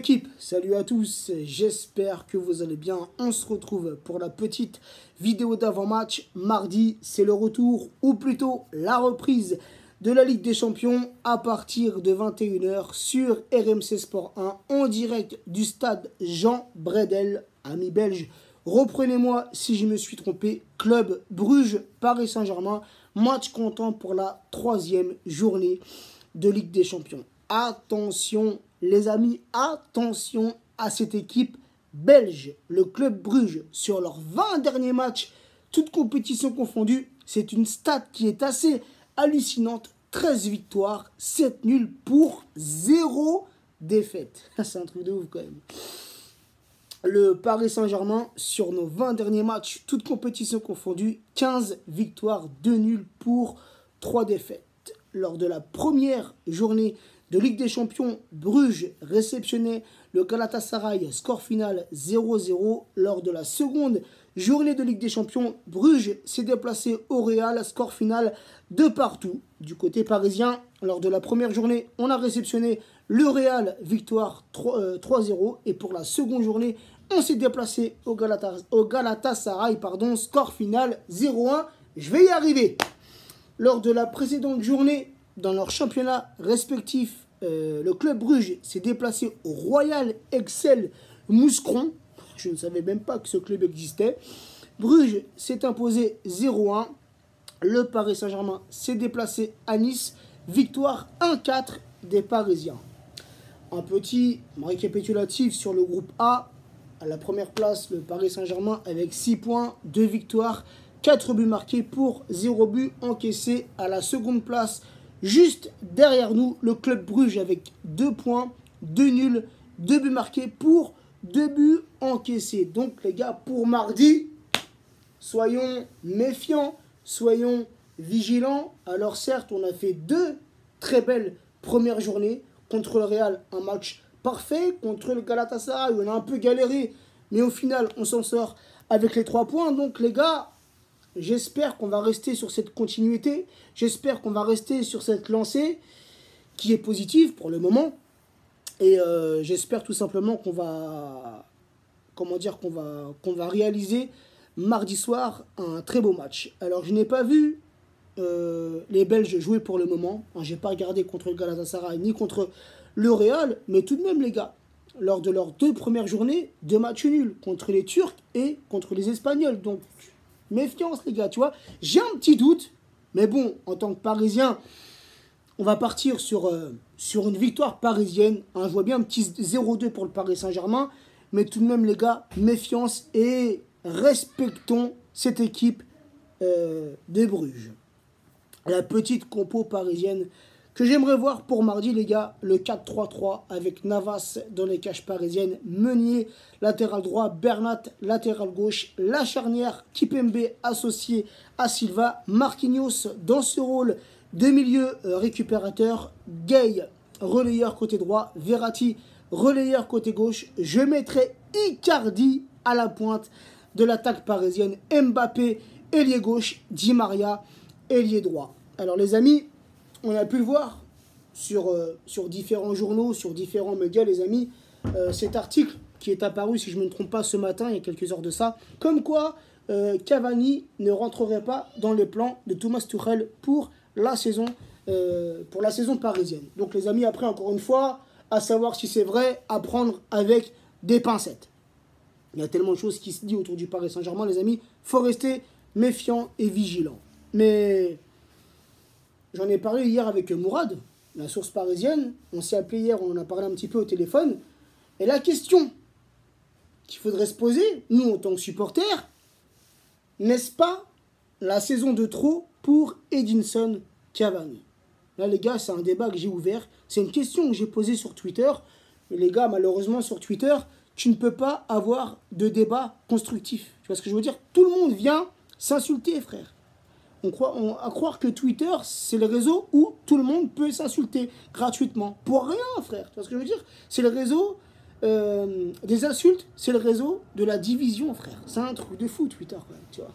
l'équipe, salut à tous, j'espère que vous allez bien. On se retrouve pour la petite vidéo d'avant-match. Mardi, c'est le retour, ou plutôt la reprise de la Ligue des Champions à partir de 21 h sur RMC Sport 1 en direct du stade Jean Bredel, amis belges. Reprenez-moi si je me suis trompé, Club Bruges, Paris Saint-Germain, match comptant pour la 3e journée de Ligue des Champions. Attention les amis, attention à cette équipe belge, le Club Bruges, sur leurs 20 derniers matchs, toutes compétitions confondues, c'est une stat qui est assez hallucinante. 13 victoires, 7 nuls pour 0 défaite. C'est un truc de ouf quand même. Le Paris Saint-Germain, sur nos 20 derniers matchs, toutes compétitions confondues, 15 victoires, 2 nuls pour 3 défaites. Lors de la première journée de Ligue des Champions, Bruges réceptionnait le Galatasaray, score final 0-0. Lors de la seconde journée de Ligue des Champions, Bruges s'est déplacé au Real, score final de partout. Du côté parisien, lors de la première journée, on a réceptionné le Real, victoire 3-0. Et pour la seconde journée, on s'est déplacé au Galatasaray, score final 0-1. Je vais y arriver. Lors de la précédente journée, dans leur championnat respectif, le Club Bruges s'est déplacé au Royal Excel Mouscron. Je ne savais même pas que ce club existait. Bruges s'est imposé 0-1. Le Paris Saint-Germain s'est déplacé à Nice. Victoire 1-4 des Parisiens. Un petit récapitulatif sur le groupe A. À la première place, le Paris Saint-Germain avec 6 points, 2 victoires, 4 buts marqués pour 0 but encaissé. À la seconde place, juste derrière nous, le Club Bruges avec 2 points, 2 nuls, 2 buts marqués pour 2 buts encaissés. Donc les gars, pour mardi, soyons méfiants, soyons vigilants. Alors certes, on a fait 2 très belles premières journées. Contre le Real, un match parfait. Contre le Galatasaray, on a un peu galéré. Mais au final, on s'en sort avec les 3 points. Donc les gars, j'espère qu'on va rester sur cette continuité. J'espère qu'on va rester sur cette lancée qui est positive pour le moment. Et j'espère tout simplement qu'on va, qu'on va réaliser mardi soir un très beau match. Alors je n'ai pas vu les Belges jouer pour le moment. Je n'ai pas regardé contre le Galatasaray ni contre le Real. Mais tout de même les gars, lors de leurs 2 premières journées, 2 matchs nuls contre les Turcs et contre les Espagnols. Donc méfiance les gars, tu vois. J'ai un petit doute, mais bon, en tant que Parisien, on va partir sur une victoire parisienne. Je vois bien un petit 0-2 pour le Paris Saint-Germain, mais tout de même les gars, méfiance et respectons cette équipe de Bruges. La petite compo parisienne que j'aimerais voir pour mardi les gars, le 4-3-3 avec Navas dans les cages parisiennes, Meunier latéral droit, Bernat latéral gauche, la charnière Kipembe associé à Silva, Marquinhos dans ce rôle de milieu récupérateur, Gay relayeur côté droit, Verratti relayeur côté gauche. Je mettrai Icardi à la pointe de l'attaque parisienne, Mbappé ailier gauche, Di Maria ailier droit. Alors les amis, on a pu le voir sur différents journaux, sur différents médias, les amis. Cet article qui est apparu, si je ne me trompe pas, ce matin, il y a quelques heures de ça, comme quoi Cavani ne rentrerait pas dans les plans de Thomas Tuchel pour la saison parisienne. Donc les amis, après, encore une fois, à savoir si c'est vrai, à prendre avec des pincettes. Il y a tellement de choses qui se disent autour du Paris Saint-Germain, les amis. Il faut rester méfiant et vigilant. Mais j'en ai parlé hier avec Mourad, la source parisienne. On s'est appelé hier, on en a parlé un petit peu au téléphone. Et la question qu'il faudrait se poser, nous en tant que supporters, n'est-ce pas la saison de trop pour Edinson Cavani? Là les gars, c'est un débat que j'ai ouvert. C'est une question que j'ai posée sur Twitter. Mais les gars, malheureusement sur Twitter, tu ne peux pas avoir de débat constructif. Tu vois ce que je veux dire? Tout le monde vient s'insulter, frère. On croit à croire que Twitter, c'est le réseau où tout le monde peut s'insulter gratuitement. Pour rien, frère. Tu vois ce que je veux dire? C'est le réseau des insultes, c'est le réseau de la division, frère. C'est un truc de fou, Twitter, quand même, tu vois.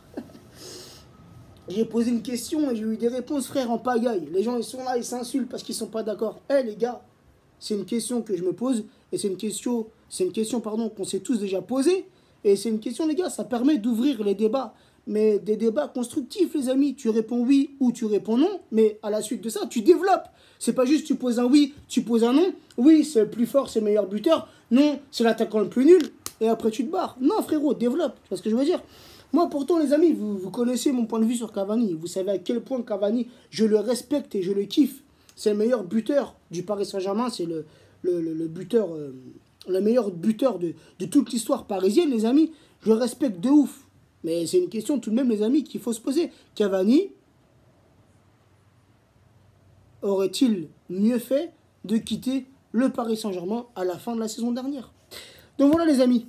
J'ai posé une question et j'ai eu des réponses, frère, en pagaille. Les gens, ils sont là, ils s'insultent parce qu'ils sont pas d'accord. Eh, les gars, c'est une question que je me pose et c'est une question pardon, qu'on s'est tous déjà posée. Et c'est une question, les gars, ça permet d'ouvrir les débats. Mais des débats constructifs, les amis. Tu réponds oui ou tu réponds non. Mais à la suite de ça, tu développes. C'est pas juste tu poses un oui, tu poses un non. Oui, c'est le plus fort, c'est le meilleur buteur. Non, c'est l'attaquant le plus nul. Et après, tu te barres. Non, frérot, développe. Tu vois ce que je veux dire? Moi, pourtant, les amis, vous connaissez mon point de vue sur Cavani. Vous savez à quel point Cavani, je le respecte et je le kiffe. C'est le meilleur buteur du Paris Saint-Germain. C'est le buteur, le meilleur buteur de toute l'histoire parisienne, les amis. Je le respecte de ouf. Mais c'est une question tout de même, les amis, qu'il faut se poser. Cavani aurait-il mieux fait de quitter le Paris Saint-Germain à la fin de la saison dernière? Donc voilà, les amis.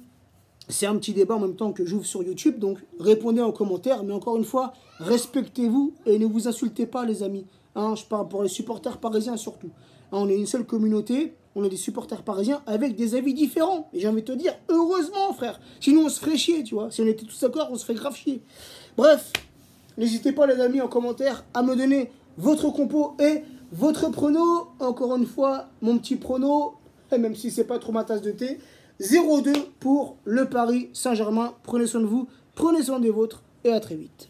C'est un petit débat en même temps que j'ouvre sur YouTube. Donc répondez en commentaire. Mais encore une fois, respectez-vous et ne vous insultez pas, les amis. Hein, je parle pour les supporters parisiens surtout. Hein, on est une seule communauté. On est des supporters parisiens avec des avis différents. Et j'ai envie de te dire, heureusement, frère. Sinon, on se ferait chier, tu vois. Si on était tous d'accord, on se ferait grave chier. Bref, n'hésitez pas, les amis, en commentaire, à me donner votre compo et votre prono. Encore une fois, mon petit prono, même si c'est pas trop ma tasse de thé, 0-2 pour le Paris Saint-Germain. Prenez soin de vous, prenez soin des vôtres et à très vite.